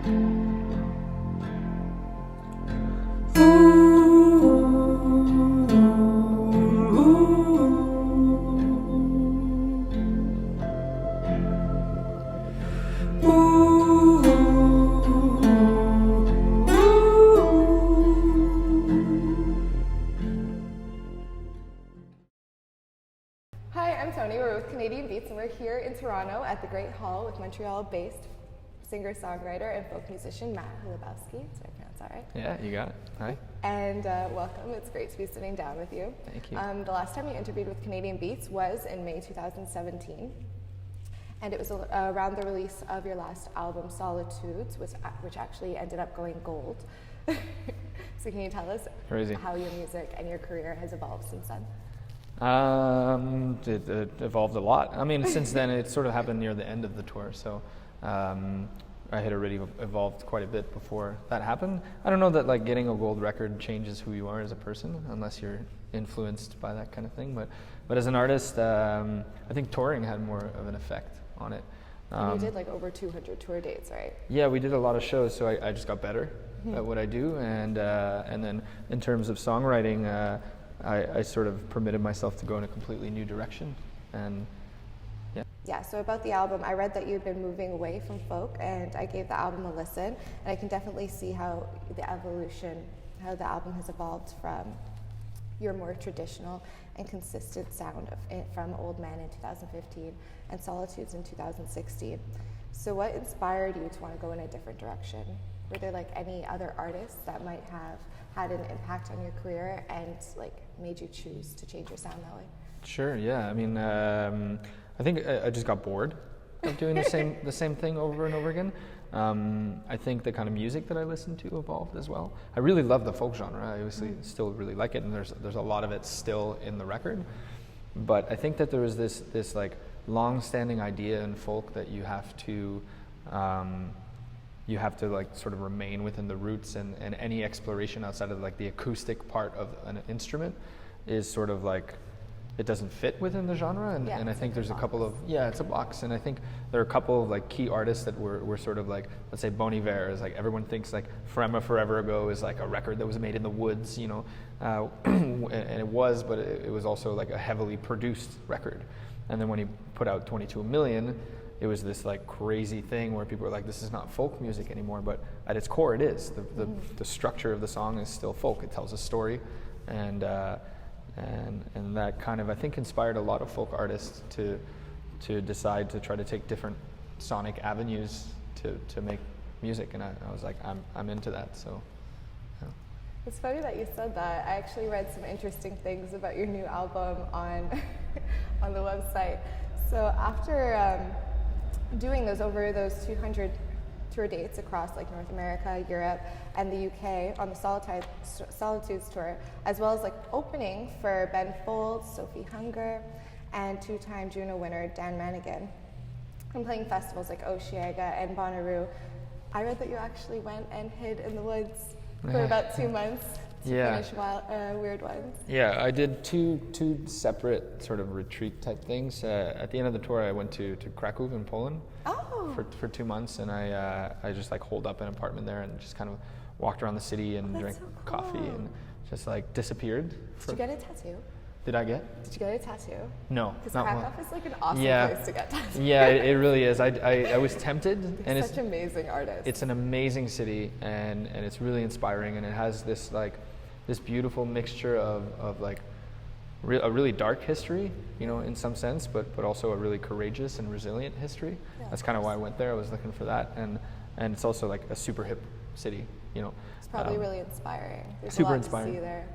Hi, I'm Toni. We're with Canadian Beats, and we're here in Toronto at the Great Hall with Montreal-based singer-songwriter and folk musician Matt Hulobowski. Did I pronounce that right? Yeah, you got it. Hi. And welcome. It's great to be sitting down with you. Thank you. The last time you interviewed with Canadian Beats was in May 2017, and it was around the release of your last album, Solitudes, which actually ended up going gold. So can you tell us how your music and your career has evolved since then? It evolved a lot. I mean, since then, it sort of happened near the end of the tour, so I had already evolved quite a bit before that happened. I don't know that like getting a gold record changes who you are as a person, unless you're influenced by that kind of thing. But as an artist, I think touring had more of an effect on it. And you did like over 200 tour dates, right? Yeah, we did a lot of shows, so I just got better at what I do, and then in terms of songwriting. I sort of permitted myself to go in a completely new direction, and yeah. Yeah, so about the album, I read that you'd been moving away from folk, and I gave the album a listen, and I can definitely see how the album has evolved from your more traditional and consistent sound from Old Man in 2015 and Solitudes in 2016. So what inspired you to want to go in a different direction? Were there like any other artists that might have had an impact on your career and like made you choose to change your sound that way? Sure, yeah. I mean, I think I just got bored of doing the same thing over and over again. I think the kind of music that I listened to evolved as well. I really love the folk genre. I obviously still really like it, and there's a lot of it still in the record. But I think that there was this like long-standing idea in folk that you have to like sort of remain within the roots, and any exploration outside of like the acoustic part of an instrument is sort of like it doesn't fit within the genre, and I think there's a couple of it's a box, and I think there are a couple of like key artists that were sort of like, let's say Bon Iver is like, everyone thinks like Forever Ago is like a record that was made in the woods, you know, and it was, but it was also like a heavily produced record, and then when he put out 22 Million, it was this like crazy thing where people were like, this is not folk music anymore, but at its core it is. The structure of the song is still folk. It tells a story, and that kind of, I think, inspired a lot of folk artists to decide to try to take different sonic avenues to make music, and I was like, I'm into that, so. Yeah. It's funny that you said that. I actually read some interesting things about your new album on on the website. So after doing those 200 tour dates across like North America, Europe, and the UK on the Solitudes tour, as well as like opening for Ben Folds, Sophie Hunger, and two-time Juno winner Dan Manigan, and playing festivals like Osheaga and Bonnaroo, I read that you actually went and hid in the woods for about 2 months to finish Weird Ones. Yeah, I did two separate sort of retreat type things. At the end of the tour, I went to Krakow in Poland for 2 months, and I just like holed up an apartment there and just kind of walked around the city and drank coffee and just like disappeared. Did you get a tattoo? Did I get? Did you get a tattoo? No. Because Krakow is like an awesome place to get tattoos. Yeah, it really is. I was tempted. And it's such amazing artists. It's an amazing city, and it's really inspiring, and it has this like this beautiful mixture of like a really dark history, you know, in some sense, but also a really courageous and resilient history. Yeah, that's kind of why I went there. I was looking for that, and it's also like a super hip city, you know. It's probably really inspiring. There's super a lot inspiring. to see there.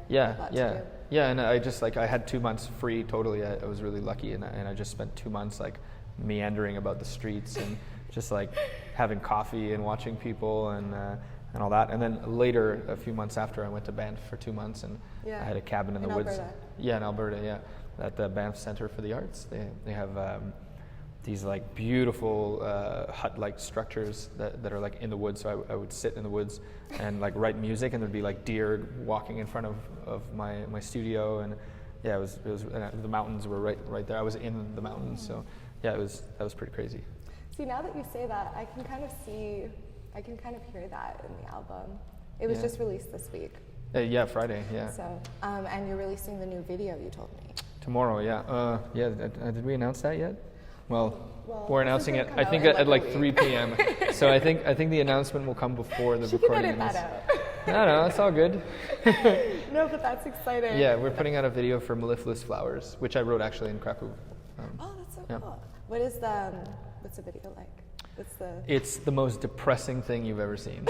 Yeah, and I just like I had 2 months free totally. I was really lucky, and I just spent 2 months like meandering about the streets and just like having coffee and watching people and all that. And then later, a few months after, I went to Banff for 2 months, and I had a cabin in the woods. Alberta. Yeah, in Alberta, at the Banff Center for the Arts. They have these like beautiful hut-like structures that are like in the woods. So I would sit in the woods and like write music, and there'd be like deer walking in front of my studio, and it was the mountains were right there. I was in the mountains, so that was pretty crazy. See, now that you say that, I can kind of see I can kind of hear that in the album. It was just released this week. Yeah, Friday, yeah. So, and you're releasing the new video, you told me. Tomorrow, yeah. Did we announce that yet? Well, we're this announcing is it, gonna I come think, out in at like like a 3 p.m. So I think the announcement will come before the She can recording. edit that out. No, it's all good. No, but that's exciting. Yeah, we're putting out a video for Mellifluous Flowers, which I wrote actually in Krakow. Oh, that's so yeah. cool. What's the video like? It's the most depressing thing you've ever seen.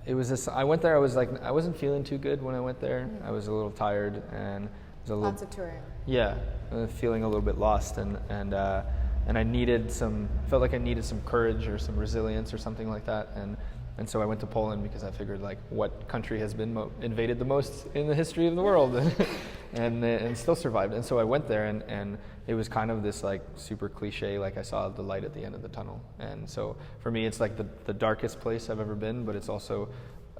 It was this. I went there. I was like, I wasn't feeling too good when I went there. I was a little tired and it was a little. Lots of touring. Yeah, feeling a little bit lost and I needed felt like I needed some courage or some resilience or something like that. And so I went to Poland because I figured, like, what country has been invaded the most in the history of the world and still survived. And so I went there and it was kind of this like super cliche, like I saw the light at the end of the tunnel. And so for me, it's like the darkest place I've ever been, but it's also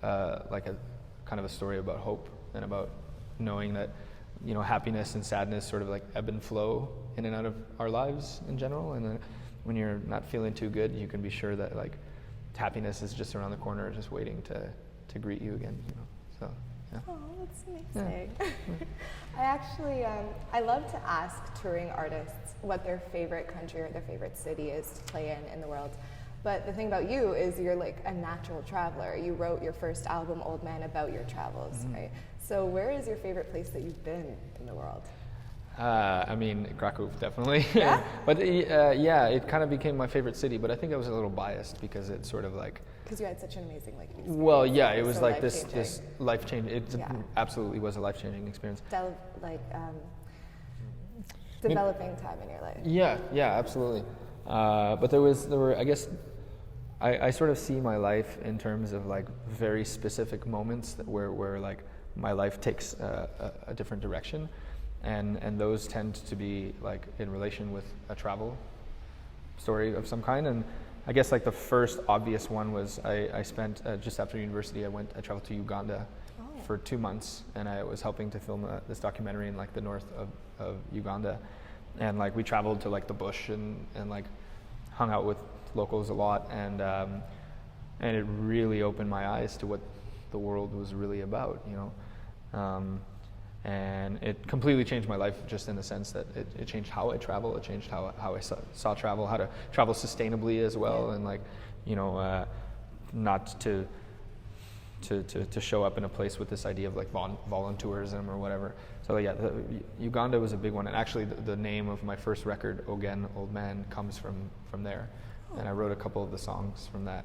like a kind of a story about hope and about knowing that, you know, happiness and sadness sort of like ebb and flow in and out of our lives in general. And then when you're not feeling too good, you can be sure that like happiness is just around the corner, just waiting to greet you again, you know. So yeah. Oh, that's amazing. Yeah. I actually I love to ask touring artists what their favorite country or their favorite city is to play in the world. But the thing about you is you're like a natural traveler. You wrote your first album, Old Man, about your travels, right? So where is your favorite place that you've been in the world? I mean, Krakow, definitely. Yeah? But yeah, it kind of became my favorite city, but I think I was a little biased because it's sort of like... Because you had such an amazing experience. Well, yeah, it was so like this life-changing, it Yeah. absolutely was a life-changing experience. Developing time in your life. Yeah, absolutely. But there were, I guess, I sort of see my life in terms of like very specific moments where like my life takes a different direction. And those tend to be like in relation with a travel story of some kind. And I guess like the first obvious one was I spent just after university, I traveled to Uganda for 2 months, and I was helping to film this documentary in like the north of Uganda. And like we traveled to like the bush and like hung out with locals a lot, and it really opened my eyes to what the world was really about, you know. And it completely changed my life, just in the sense that it changed how I travel. It changed how I saw travel, how to travel sustainably as well, and like, you know, not to show up in a place with this idea of like voluntourism or whatever. So yeah, Uganda was a big one, and actually the name of my first record, Again, Old Man, comes from there, and I wrote a couple of the songs from that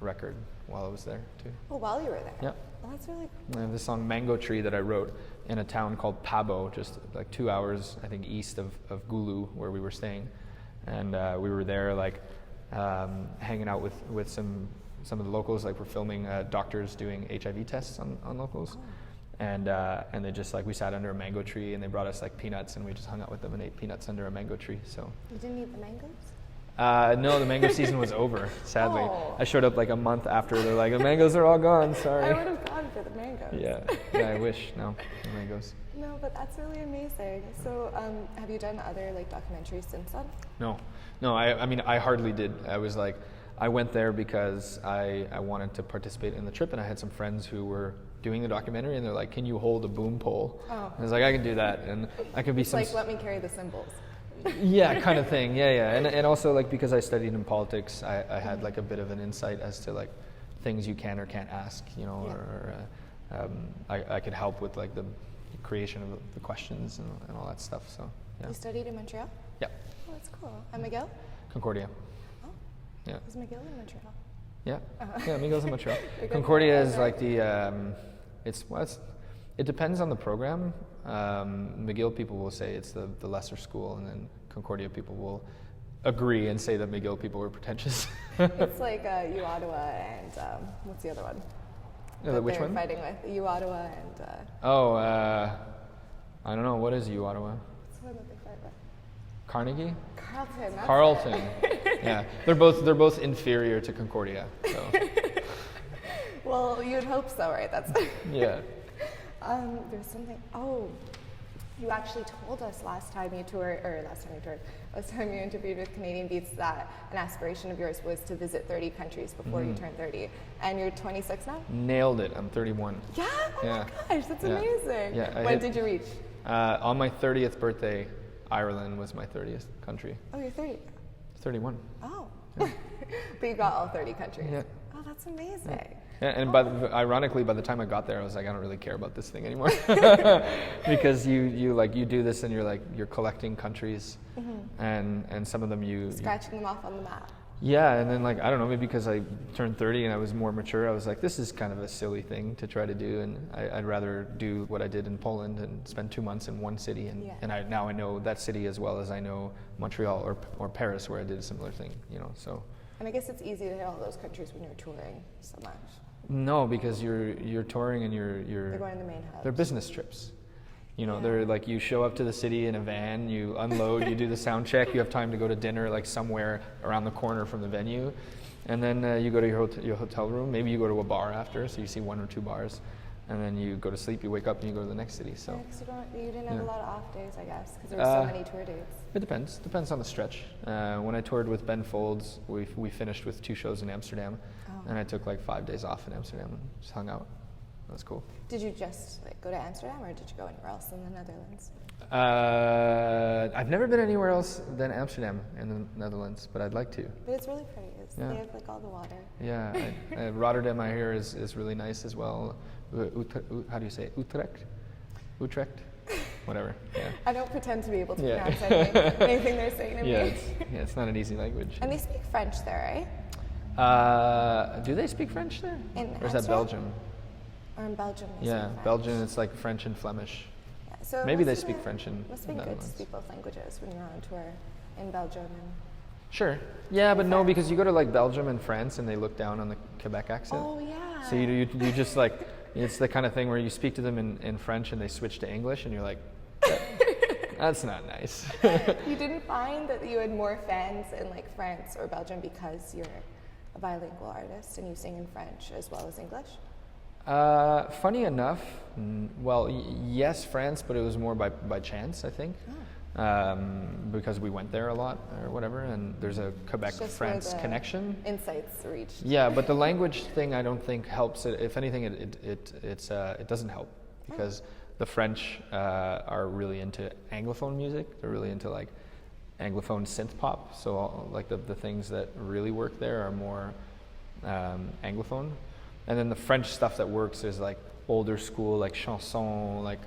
record while I was there too. Oh, while you were there? Yeah. Oh, that's really cool. I have this song Mango Tree that I wrote in a town called Pabo, just like 2 hours, I think, east of Gulu, where we were staying. And we were there like hanging out with some of the locals. Like, we're filming doctors doing HIV tests on locals. And they just like, we sat under a mango tree and they brought us like peanuts, and we just hung out with them and ate peanuts under a mango tree. So You didn't eat the mangoes? no, the mango season was over, sadly. Oh. I showed up like a month after. They're like, the mangoes are all gone, sorry. I would have gone for the mangoes. Yeah, I wish. No mangoes. No, but that's really amazing. So have you done other like documentaries since then? No, I mean, I hardly did. I was like, I went there because I wanted to participate in the trip, and I had some friends who were doing the documentary, and they're like, can you hold a boom pole? Oh. And I was like, I can do that, and I could be It's like, let me carry the cymbals. Yeah, kind of thing. Yeah. And also like, because I studied in politics, I had like a bit of an insight as to like things you can or can't ask, you know, Yeah. or I could help with like the creation of the questions and all that stuff. So yeah. You studied in Montreal? Yeah. Oh, that's cool. And McGill? Concordia. Oh. Yeah. Is McGill in Montreal? Yeah. Uh-huh. Yeah, McGill's in Montreal. You're good. Concordia is like the it depends on the program. McGill people will say it's the lesser school, and then Concordia people will agree and say that McGill people were pretentious. It's like U Ottawa and what's the other one? Which they're one? Fighting with U Ottawa and. I don't know. What is U Ottawa? What's the one that they fight with? Carnegie? Carleton. That's Carleton. it. Yeah, they're both inferior to Concordia. So. Well, you'd hope so, right? That's. Yeah. There's something. Oh, You actually told us last time you interviewed with Canadian Beats that an aspiration of yours was to visit 30 countries before you turn 30. And you're 26 now? Nailed it. I'm 31. Yeah? Oh my gosh, that's amazing. Yeah, when did you reach? On my 30th birthday, Ireland was my 30th country. Oh, you're 30? 31. Oh. Yeah. But you got all 30 countries. Yeah. Oh, that's amazing. Yeah, and ironically, by the time I got there, I was like, I don't really care about this thing anymore, because you do this and you're collecting countries, and some of them scratching them off on the map. Yeah, and then I don't know, maybe because I turned 30 and I was more mature, I was like, this is kind of a silly thing to try to do, and I'd rather do what I did in Poland and spend 2 months in one city, and I know that city as well as I know Montreal or Paris, where I did a similar thing, so. And I guess it's easy to hit all those countries when you're touring so much. No, because you're touring and you're going to the main hubs. They're business trips. They're like, you show up to the city in a van, you unload, you do the sound check, you have time to go to dinner somewhere around the corner from the venue, and then you go to your hotel room. Maybe you go to a bar after, so you see 1 or 2 bars, and then you go to sleep, you wake up, and you go to the next city. So you didn't have a lot of off days, I guess, because there were so many tour dates. It depends on the stretch. When I toured with Ben Folds, we finished with 2 shows in Amsterdam, and I took 5 days off in Amsterdam and just hung out. That was cool. Did you just go to Amsterdam, or did you go anywhere else in the Netherlands? I've never been anywhere else than Amsterdam in the Netherlands, but I'd like to. But it's really pretty. They have all the water. Yeah, Rotterdam, I hear, is really nice as well. How do you say it? Utrecht? Whatever. Yeah. I don't pretend to be able to pronounce anything they're saying to me. It's not an easy language. And they speak French there, right? Do they speak French there? Or is that Belgium? Or in Belgium? Belgium. It's French and Flemish. Yeah, so maybe they speak French in must be good to speak both languages when you're on tour in Belgium. Sure. Yeah, but no, because you go to Belgium and France and they look down on the Quebec accent. Oh yeah. So you just it's the kind of thing where you speak to them in French and they switch to English and you're like, that's not nice. You didn't find that you had more fans in France or Belgium because you're a bilingual artist and you sing in French as well as English? Funny enough, yes, France, but it was more by chance, I think. Because we went there a lot or whatever, and there's a Quebec-France connection. Insights reached. Yeah, but the language thing I don't think helps. If anything, it doesn't help, because the French are really into Anglophone music. They're really into Anglophone synth pop. So all, the things that really work there are more Anglophone. And then the French stuff that works is older school, chanson,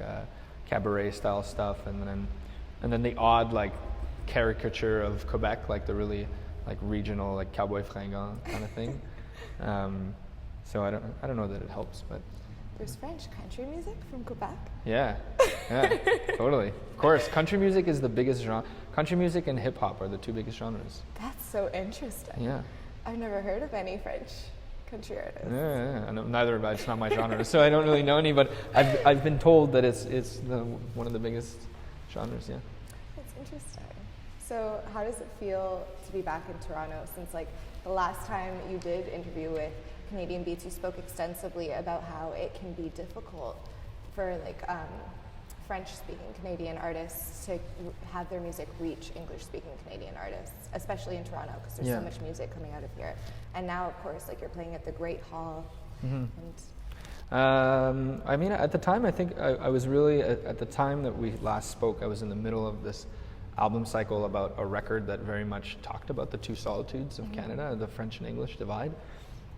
cabaret style stuff, and then the odd caricature of Quebec, the really regional cowboy fringant kind of thing. So I don't know that it helps, but there's French country music from Quebec. Yeah, totally. Of course, country music is the biggest genre. Country music and hip hop are the 2 biggest genres. That's so interesting. Yeah, I've never heard of any French country artists. Yeah. Neither have I. It's not my genre, so I don't really know any. But I've been told that it's one of the biggest genres. Yeah. That's interesting. So how does it feel to be back in Toronto? Since the last time you did interview with Canadian Beats, you spoke extensively about how it can be difficult for French-speaking Canadian artists to have their music reach English-speaking Canadian artists, especially in Toronto, because there's so much music coming out of here. And now, of course, you're playing at the Great Hall. Mm-hmm. And at the time, I think I was really, at the time that we last spoke, I was in the middle of this album cycle about a record that very much talked about the 2 solitudes of Canada, the French and English divide.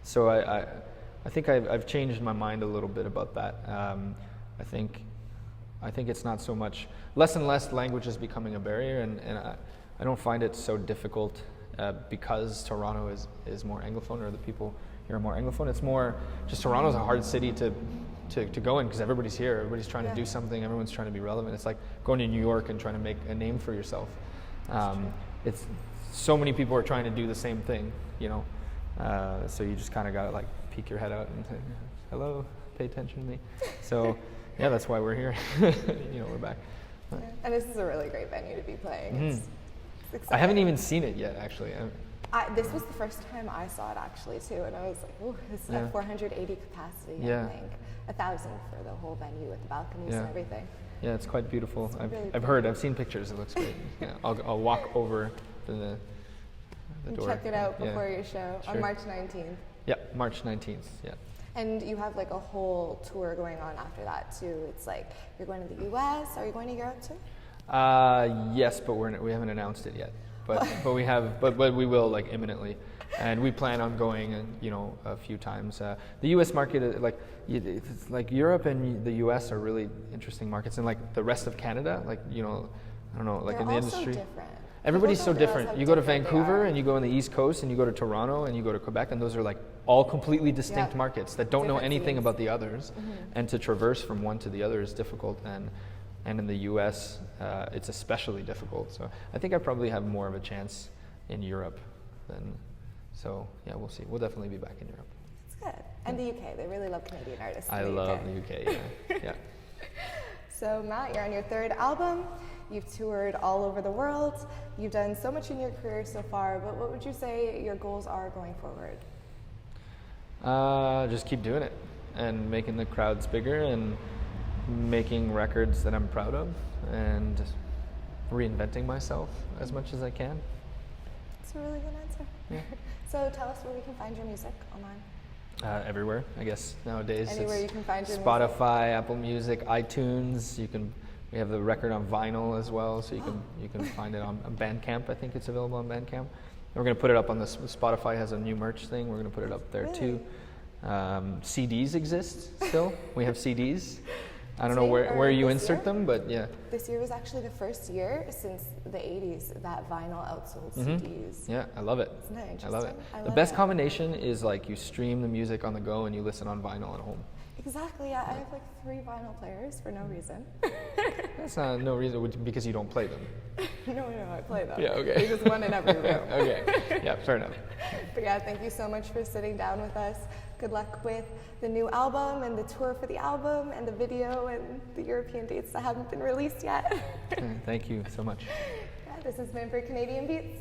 So I think I've changed my mind a little bit about that. I think it's not so much, less and less language is becoming a barrier, and I don't find it so difficult because Toronto is more Anglophone, or the people here are more Anglophone. It's more just Toronto's a hard city to go in because everybody's here, everybody's trying to do something, everyone's trying to be relevant. It's like going to New York and trying to make a name for yourself. It's so many people are trying to do the same thing, so you just kind of got to peek your head out and say, hello, pay attention to me. So yeah, that's why we're here. We're back. Yeah. And this is a really great venue to be playing. Mm-hmm. It's exciting. I haven't even seen it yet, actually. This was the first time I saw it actually too, and I was like, "Oh, it's at 480 capacity. Yeah. I think 1,000 for the whole venue with the balconies and everything." Yeah, it's quite beautiful. Really I've seen pictures. It looks great. Yeah, I'll walk over to the door. Check it out before your show on Sure. March 19th. Yeah, March 19th. Yeah. And you have like a whole tour going on after that too. It's like you're going to the U.S. Are you going to Europe too? Yes, but we haven't announced it yet. But we will like imminently, and we plan on going a few times. The U.S. market, it's like Europe and the U.S. are really interesting markets, and like the rest of Canada, I don't know, like They're in the all industry. So different. Everybody's so People don't different. realize You how go to different they Vancouver are. and you go on the East Coast and you go to Toronto and you go to Quebec, and those are like all completely distinct Yeah. markets that don't know Different anything scenes. about the others, and to traverse from one to the other is difficult. And in the U.S., it's especially difficult. So I think I probably have more of a chance in Europe than. So yeah, we'll see. We'll definitely be back in Europe. It's good. And the UK, they really love Canadian artists. I in the love UK. the UK. Yeah. Yeah. So Matt, you're on your third album. You've toured all over the world. You've done so much in your career so far, but what would you say your goals are going forward? Just keep doing it and making the crowds bigger and making records that I'm proud of and reinventing myself as much as I can. That's a really good answer. Yeah. So tell us where we can find your music online. Everywhere, I guess, nowadays. Anywhere you can find your Spotify, Apple Music, iTunes. We have the record on vinyl as well, so you can find it on Bandcamp. I think it's available on Bandcamp. And we're going to put it up on Spotify has a new merch thing. We're going to put it up there too. CDs exist still. We have CDs. I don't know where you insert them, but yeah. This year was actually the first year since the 80s that vinyl outsold CDs. Yeah, I love it. Isn't that interesting? I love it. I The love best it. combination is like you stream the music on the go and you listen on vinyl at home. Exactly, yeah. I have like 3 vinyl players for no reason. That's not no reason, because you don't play them. No, I play them. Yeah, okay. There's just one in every room. Okay, yeah, fair enough. But yeah, thank you so much for sitting down with us. Good luck with the new album and the tour for the album and the video and the European dates that haven't been released yet. Thank you so much. Yeah, this has been for Canadian Beats.